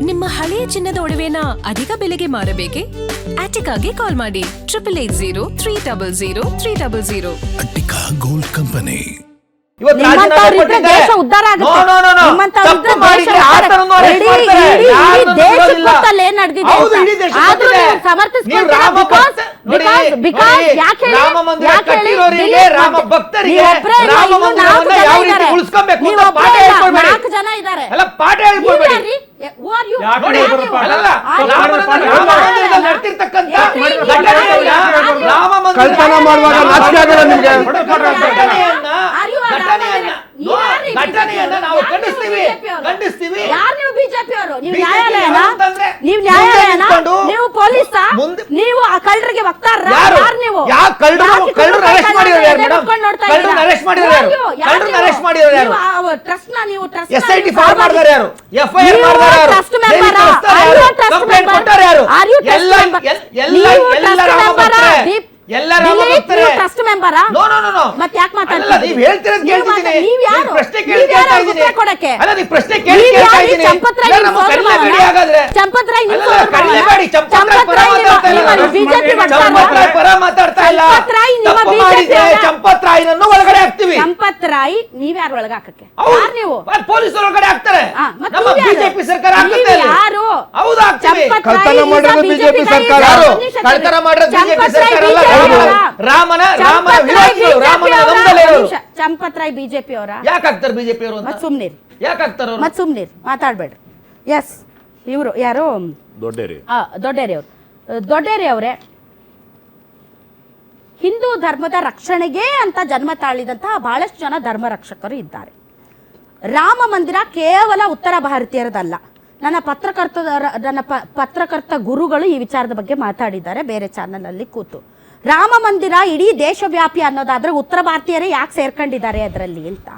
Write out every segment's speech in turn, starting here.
ನಿಮ್ಮ ಹಳೆಯ ಚಿನ್ನದ ಒಡವೆನ ಅಧಿಕ ಬೆಲೆಗೆ ಮಾರಬೇಕೆ? ಆಟಿಕಾಗೆ ಕಾಲ್ ಮಾಡಿ 8880 ಅಟ್ಟಿಕಾ ಗೋಲ್ಡ್ ಕಂಪನಿ. ದೇಶ ಉದ್ಧಾರ ಆಗುತ್ತೆ. ಏನ್ ನಡೆದಿದೆ ಜನ ಇದ್ದಾರೆ. ಘಟನೆಯನ್ನ ನಾವು ಖಂಡಿಸ್ತೀವಿ. ಯಾರು ನೀವು ಬಿಜೆಪಿ ಅವರು? ನೀವು ನ್ಯಾಯಾಲಯನ? ನೀವು ನ್ಯಾಯಾಲಯನ? ನೀವು ಪೊಲೀಸ? ನೀವು ಆ ಕಳ್ಳರಿಗೆ ವಕ್ತಾರರ? ಯಾರು ನೀವು? ಕಳ್ಳರನ್ನ ಅರೆಸ್ಟ್ ಮಾಡಿರೋರು ಯಾರು ಮೇಡಂ? ಕಳ್ಳರನ್ನ ಅರೆಸ್ಟ್ ಮಾಡಿರೋರು ಯಾರು? ಕಳ್ಳರನ್ನ ಅರೆಸ್ಟ್ ಮಾಡಿರೋರು ಯಾರು? ಟ್ರಸ್ಟ್ ನ ನೀವು ಟ್ರಸ್ಟ್ ಎಸ್ಐಟಿ ಫಾರ್ಮ್ ಮಾಡಿದಾರೆ ಯಾರು? ಎಫ್ಐಆರ್ ಮಾಡಿದಾರೆ ಯಾರು? ಟ್ರಸ್ಟ್ ಮೆಂಬರ್ ಕಂಪ್ಲೇಂಟ್ ಕೊಟ್ಟಾರೆ ಯಾರು? ಎಲ್ಲ ಟ್ರಸ್ಟ್ ಮೆಂಬರ್ ಮತ್ತೆ ಯಾಕೆ ಮಾತಾಡ್ತೀರಾ? ನೀವು ಹೇಳ್ತಿರೋದು ಕೇಳ್ತಿದ್ದೀನಿ. ನೀವು ಯಾರು? ಪ್ರಶ್ನೆ ಕೇಳಿ ಕೇಳ್ತಾ ಇದ್ದೀನಿ. ಅಲ್ಲ ನೀವು ಪ್ರಶ್ನೆ ಕೇಳಿ ಕೇಳ್ತಾ ಇದ್ದೀನಿ. ಚಂಪತ್ರಾಯ್ ಪರ ಮಾತಾಡ್ತಾ ಇಲ್ಲ. ಚಂಪತ್ರಾಯಿನನ್ನು ಒಳಗಡೆ ಹಾಕ್ತಿವಿ. ಚಂಪತ್ರಾಯ್ ನೀವ್ ಯಾರು ಒಳಗೆ ಹಾಕಕ್ಕೆ? ನೀವು ಪೊಲೀಸ್ ಒಳಗಡೆ ಹಾಕ್ತಾರೆ. ನಮ್ಮ ಬಿಜೆಪಿ ಸರ್ಕಾರ ಹಾಕುತ್ತೆ. ಯಾರು? ಹೌದು ಹಾಕ್ತಿವಿ. ಕಳ್ತನ ಮಾಡೋದು ಬಿಜೆಪಿ ಸರ್ಕಾರ. ಕಳ್ತನ ಮಾಡೋದು ಬಿಜೆಪಿ ಸರ್ಕಾರ ಅಲ್ಲ. ರಾಮನ ವಿರೋಧಿಗಳು, ರಾಮನ ನಂಬಲೇರು. ಚಂಪತ್ರಾಯ್ ಬಿಜೆಪಿ ಅವರ? ಯಾಕೆ ಆಗ್ತಾರೆ ಬಿಜೆಪಿ ಅವರು? ಮತ್ ಸುಮ್ನಿರಿ. ಯಾಕೆ ಆಗ್ತಾರ? ಮತ್ ಸುಮ್ನಿರಿ, ಮಾತಾಡ್ಬೇಡ್ರಿ. ಎಸ್, ಇವರು ಯಾರು? ದೊಡ್ಡೇರಿ ಅವರು. ದೊಡ್ಡೇರಿ ಅವರೇ, ಹಿಂದೂ ಧರ್ಮದ ರಕ್ಷಣೆಗೆ ಅಂತ ಜನ್ಮ ತಾಳಿದಂತಹ ಬಹಳಷ್ಟು ಜನ ಧರ್ಮ ರಕ್ಷಕರು ಇದ್ದಾರೆ. ರಾಮ ಮಂದಿರ ಕೇವಲ ಉತ್ತರ ಭಾರತೀಯರದಲ್ಲ. ನನ್ನ ಪತ್ರಕರ್ತ ಗುರುಗಳು ಈ ವಿಚಾರದ ಬಗ್ಗೆ ಮಾತಾಡಿದ್ದಾರೆ ಬೇರೆ ಚಾನಲ್ ಅಲ್ಲಿ ಕೂತು. ರಾಮ ಮಂದಿರ ಇಡೀ ದೇಶವ್ಯಾಪಿ ಅನ್ನೋದಾದ್ರೆ ಉತ್ತರ ಭಾರತೀಯರೇ ಯಾಕೆ ಸೇರ್ಕೊಂಡಿದ್ದಾರೆ ಅದರಲ್ಲಿ ಅಂತ.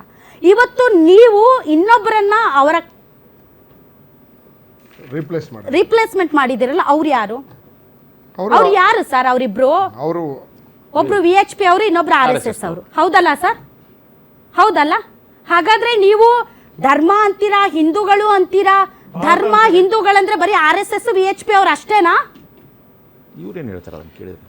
ಇವತ್ತು ನೀವು ಇನ್ನೊಬ್ಬರನ್ನ ಅವರ ರಿಪ್ಲೇಸ್ಮೆಂಟ್ ಮಾಡಿದಿರಲ್ಲ, ಅವ್ರು ಯಾರು? ಅವ್ರು ಯಾರು ಸರ್? ಅವರಿಬ್ರು, ಒಬ್ರು VHP ಅವರು, ಇನ್ನೊಬ್ರು RSS ಅವರು. ಹೌದಲ್ಲ ಸರ್? ಹೌದಲ್ಲ? ಹಾಗಾದ್ರೆ ನೀವು ಧರ್ಮ ಅಂತೀರಾ, ಹಿಂದೂಗಳು ಅಂತೀರಾ. ಧರ್ಮ ಹಿಂದೂಗಳಂದ್ರೆ ಬರೀ RSS VHP ಅವ್ರು ಅಷ್ಟೇನಾ? ಇವ್ರೇನ್ ಹೇಳ್ತಾರ ಅದನ್ನ ಕೇಳಿದ್ರೆ?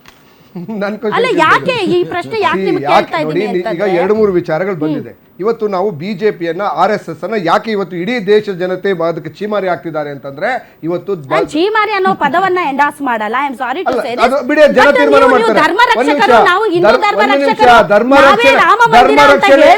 ಅಲ್ಲ, ಯಾಕೆ ಈ ಪ್ರಶ್ನೆ ಯಾಕೆ ನಿಮಗೆ ಕೇಳ್ತಾ ಇದ್ದೀನಿ ಈಗ 2-3 ವಿಚಾರಗಳು ಬಂದಿದೆ. ಇವತ್ತು ನಾವು ಬಿಜೆಪಿಯನ್ನ RSS ಅನ್ನ ಯಾಕೆ ಇವತ್ತು ಇಡೀ ದೇಶದ ಜನತೆ ಅದಕ್ಕೆ ಚೀಮಾರಿ ಆಗ್ತಿದ್ದಾರೆ ಅಂತಂದ್ರೆ, ಇವತ್ತು ಚೀಮಾರಿ ಅನ್ನೋ ಪದವನ್ನ ಎಂಡಾಸ್ ಮಾಡಲ್ಲ. I am sorry to say this. ಬಿಡಿ, ಜನ ತೀರ್ಮಾನ ಮಾಡ್ತಾರೆ. ಧರ್ಮ ರಕ್ಷಕರು, ನಾವು ಹಿಂದೂ ಧರ್ಮ ರಕ್ಷಕರು. ಧರ್ಮ ರಕ್ಷಣೆ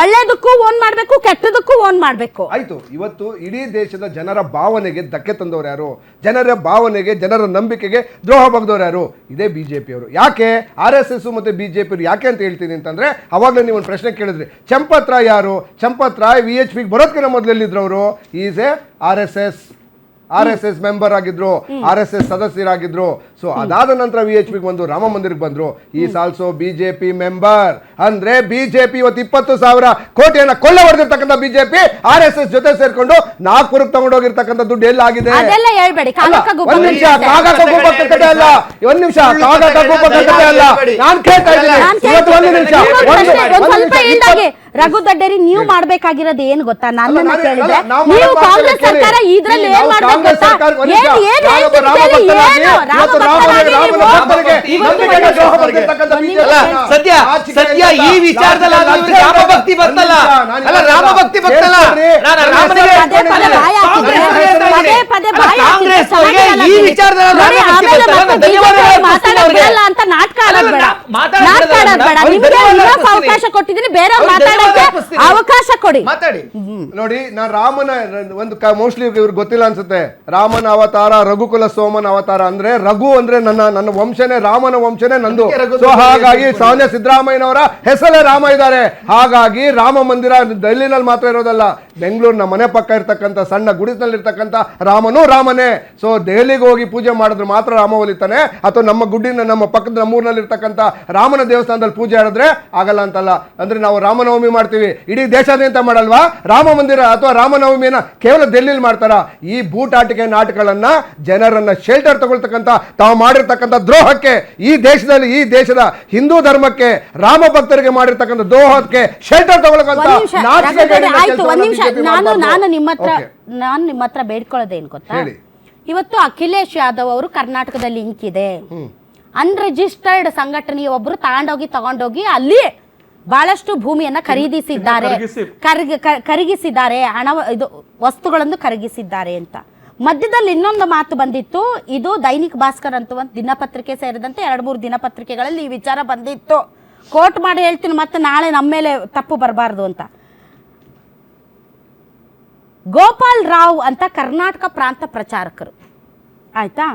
ಒಳ್ಳೆದಕ್ಕೂ ಓನ್ ಮಾಡ್ಬೇಕು, ಕೆಟ್ಟದಕ್ಕೂ ಓನ್ ಮಾಡ್ಬೇಕು. ಆಯ್ತು. ಇವತ್ತು ಇಡೀ ದೇಶದ ಜನರ ಭಾವನೆಗೆ ಧಕ್ಕೆ ತಂದವರು ಯಾರು? ಜನರ ಭಾವನೆಗೆ, ಜನರ ನಂಬಿಕೆಗೆ ದ್ರೋಹ ಬಗ್ದವ್ರು ಯಾರು? ಇದೇ ಬಿಜೆಪಿ ಅವರು. ಯಾಕೆ RSS ಮತ್ತೆ ಬಿಜೆಪಿ ಅವರು ಯಾಕೆ ಅಂತ ಹೇಳ್ತೀನಿ ಅಂತಂದ್ರೆ, ಅವಾಗಲೇ ನೀವು ಒಂದು ಪ್ರಶ್ನೆ ಕೇಳಿದ್ರಿ, ಚಂಪತ್ರಾಯ್ ಯಾರು? ಚಂಪತ್ರಾಯ್ VHP ಬರೋದಕ್ಕಿಂತ ಮೊದಲೆಲ್ಲಿದ್ರು ಅವರು? ಈಸ್ ಎ RSS ಮೆಂಬರ್ ಆಗಿದ್ರು, RSS ಸದಸ್ಯರಾಗಿದ್ರು. ಸೊ ಅದಾದ ನಂತರ VHP ಬಂದು ರಾಮ ಮಂದಿರಕ್ಕೆ ಬಂದ್ರು. Is also BJP member. ಅಂದ್ರೆ ಬಿಜೆಪಿ ಇವತ್ತು 20,000 ಕೋಟಿಯನ್ನ ಕೊಳ್ಳೆ ಹೊಡೆದಿರ್ತಕ್ಕಂಥ ಬಿಜೆಪಿ RSS ಜೊತೆ ಸೇರ್ಕೊಂಡು ನಾಗ್ಪುರಕ್ಕೆ ತಗೊಂಡೋಗಿರ್ತಕ್ಕಂಥ ದುಡ್ಡು ಎಲ್ಲಾಗಿದೆ? ಒಂದ್ ನಿಮಿಷ, ಕಾಗ ಕಗ್ಗುಪಕ್ಕತೆ ಅಲ್ಲ. ಒಂದ್ ನಿಮಿಷ, ಕಾಗ ಕಗ್ಗುಪಕ್ಕತೆ ಅಲ್ಲ. ನಾನು ಕೇಳ್ತಾ ಇದ್ದೀನಿ ಇವತ್ತು. ಒಂದು ನಿಮಿಷ, ರಘು ದೊಡ್ಡೇರಿ, ನೀವು ಮಾಡ್ಬೇಕಾಗಿರೋದು ಏನು ಗೊತ್ತಾ? ನನ್ನನ್ನ ಕೇಳಿದ್ರೆ ನೀವು ಕಾಂಗ್ರೆಸ್ ಸರ್ಕಾರ ಇದ್ರಲ್ಲಿ ಏನ್ ಮಾಡ್ಬೇಕು ಗೊತ್ತಾ? ಸದ್ಯ ಈ ವಿಚಾರದಲ್ಲಿ ರಾಮ ಭಕ್ತಿ ಬರ್ತಲ್ಲ, ರಾಮ ಭಕ್ತಿ ಬರ್ತಲ್ಲ. ಕಾಂಗ್ರೆಸ್ ಈ ವಿಚಾರದಲ್ಲಿ ಅಂತ ನಾಟಕ ಆಡೋದ್ಬೇಡ. ಅವಕಾಶ ಕೊಟ್ಟಿದ್ದೀನಿ, ಬೇರೆಯವ್ರು ಮಾತಾಡೋಕೆ ಅವಕಾಶ ಕೊಡಿ. ನೋಡಿ, ನಾನು ರಾಮನ ಒಂದು ಮೋಸ್ಟ್ಲಿ ಇವ್ರಿಗೆ ಗೊತ್ತಿಲ್ಲ ಅನ್ಸುತ್ತೆ. ರಾಮನ ಅವತಾರ, ರಘುಕುಲ ಸೋಮನ ಅವತಾರ. ಅಂದ್ರೆ ರಘು ಅಂದ್ರೆ ನನ್ನ ವಂಶನೇ, ರಾಮನ ವಂಶನೇ ನಂದು. ಸೊ ಹಾಗಾಗಿ ಸಾಮಾನ್ಯ ಸಿದ್ದರಾಮಯ್ಯನವರ ಹೆಸರೇ ರಾಮ ಇದ್ದಾರೆ. ಹಾಗಾಗಿ ರಾಮ ಮಂದಿರ ಡೆಲ್ಲಿನಲ್ಲಿ ಮಾತ್ರ ಇರೋದಲ್ಲ, ಬೆಂಗಳೂರಿನ ಮನೆ ಪಕ್ಕ ಇರ್ತಕ್ಕಂಥ ಸಣ್ಣ ಗುಡಿಸಿನಲ್ಲಿ ಇರ್ತಕ್ಕಂಥ ರಾಮನೂ ರಾಮನೇ. ಸೊ ದೆಹಲಿಗೆ ಹೋಗಿ ಪೂಜೆ ಮಾಡಿದ್ರೆ ಮಾತ್ರ ರಾಮ ಒಲಿತಾನೆ, ಅಥವಾ ನಮ್ಮ ಗುಡ್ಡಿನ ನಮ್ಮ ಪಕ್ಕದ ನಮ್ಮೂರಿನಲ್ಲಿ ಇರ್ತಕ್ಕಂಥ ರಾಮನ ದೇವಸ್ಥಾನದಲ್ಲಿ ಪೂಜೆ ಮಾಡಿದ್ರೆ ಆಗಲ್ಲ ಅಂತಲ್ಲ. ಅಂದ್ರೆ ನಾವು ರಾಮನವಮಿ ಮಾಡ್ತೀವಿ, ಇಡೀ ದೇಶಾದ್ಯಂತ ಮಾಡಲ್ವಾ? ರಾಮ ಮಂದಿರ ಅಥವಾ ರಾಮನವಮಿಯನ್ನ ಕೇವಲ ಡೆಲ್ಲಿಲಿ ಮಾಡ್ತಾರ? ಈ ಬೂಟಾಟಿಕೆ ನಾಟಕಗಳನ್ನ ಜನರನ್ನ ಶೆಲ್ಟರ್ ತಗೊಳ್ತಕ್ಕಂಥ ತಾವು ಮಾಡಿರ್ತಕ್ಕಂಥ ದ್ರೋಹಕ್ಕೆ, ಈ ದೇಶದ ಹಿಂದೂ ಧರ್ಮಕ್ಕೆ, ರಾಮ ಭಕ್ತರಿಗೆ ಮಾಡಿರ್ತಕ್ಕಂಥ ದ್ರೋಹಕ್ಕೆ ಶೆಲ್ಟರ್ ತಗೊಳ್ಳಕ್ಕಂತ ನಾನು ನಿಮ್ಮ ಹತ್ರ ಬೇಡ್ಕೊಳ್ಳೋದೇನು ಗೊತ್ತಾ, ಇವತ್ತು ಅಖಿಲೇಶ್ ಯಾದವ್ ಅವರು ಕರ್ನಾಟಕದಲ್ಲಿ ಲಿಂಕ್ ಇದೆ, ಅನ್ರಿಜಿಸ್ಟರ್ಡ್ ಸಂಘಟನೆಯ ಒಬ್ರು ತಗೊಂಡೋಗಿ ಅಲ್ಲಿ ಬಹಳಷ್ಟು ಭೂಮಿಯನ್ನ ಕರಗಿಸಿದ್ದಾರೆ, ಹಣ ವಸ್ತುಗಳನ್ನು ಕರಗಿಸಿದ್ದಾರೆ ಅಂತ. ಮಧ್ಯದಲ್ಲಿ ಇನ್ನೊಂದು ಮಾತು ಬಂದಿತ್ತು, ಇದು ದೈನಿಕ್ ಭಾಸ್ಕರ್ ಅಂತ ಒಂದು ದಿನಪತ್ರಿಕೆ ಸೇರಿದಂತೆ 2-3 ದಿನಪತ್ರಿಕೆಗಳಲ್ಲಿ ಈ ವಿಚಾರ ಬಂದಿತ್ತು. ಕೋರ್ಟ್ ಮಾಡಿ ಹೇಳ್ತೀನಿ, ಮತ್ತೆ ನಾಳೆ ನಮ್ಮ ಮೇಲೆ ತಪ್ಪು ಬರಬಾರ್ದು ಅಂತ. ಗೋಪಾಲ್ ರಾವ್ ಅಂತ ಕರ್ನಾಟಕ ಪ್ರಾಂತ ಪ್ರಚಾರಕರು, ಆಯ್ತಾ,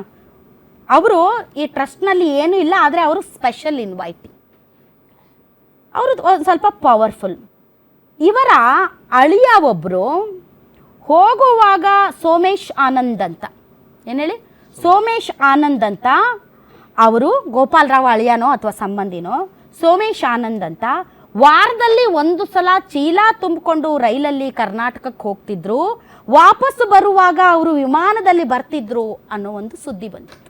ಅವರು ಈ ಟ್ರಸ್ಟ್ನಲ್ಲಿ ಏನೂ ಇಲ್ಲ, ಆದರೆ ಅವರು ಸ್ಪೆಷಲ್ ಇನ್ವೈಟಿಂಗ್, ಅವರು ಒಂದು ಸ್ವಲ್ಪ ಪವರ್ಫುಲ್. ಇವರ ಅಳಿಯ ಒಬ್ಬರು ಹೋಗುವಾಗ ಸೋಮೇಶ್ ಆನಂದ್ ಅಂತ, ಏನು ಹೇಳಿ, ಸೋಮೇಶ್ ಆನಂದ್ ಅಂತ, ಅವರು ಗೋಪಾಲ್ ರಾವ್ ಅಳಿಯನೋ ಅಥವಾ ಸಂಬಂಧಿನೋ, ಸೋಮೇಶ್ ಆನಂದ್ ಅಂತ ವಾರದಲ್ಲಿ 1 ಸಲ ಚೀಲ ತುಂಬಿಕೊಂಡು ರೈಲಲ್ಲಿ ಕರ್ನಾಟಕಕ್ಕೆ ಹೋಗ್ತಿದ್ರು, ವಾಪಸ್ ಬರುವಾಗ ಅವರು ವಿಮಾನದಲ್ಲಿ ಬರ್ತಿದ್ರು ಅನ್ನೋ ಒಂದು ಸುದ್ದಿ ಬಂದಿತ್ತು.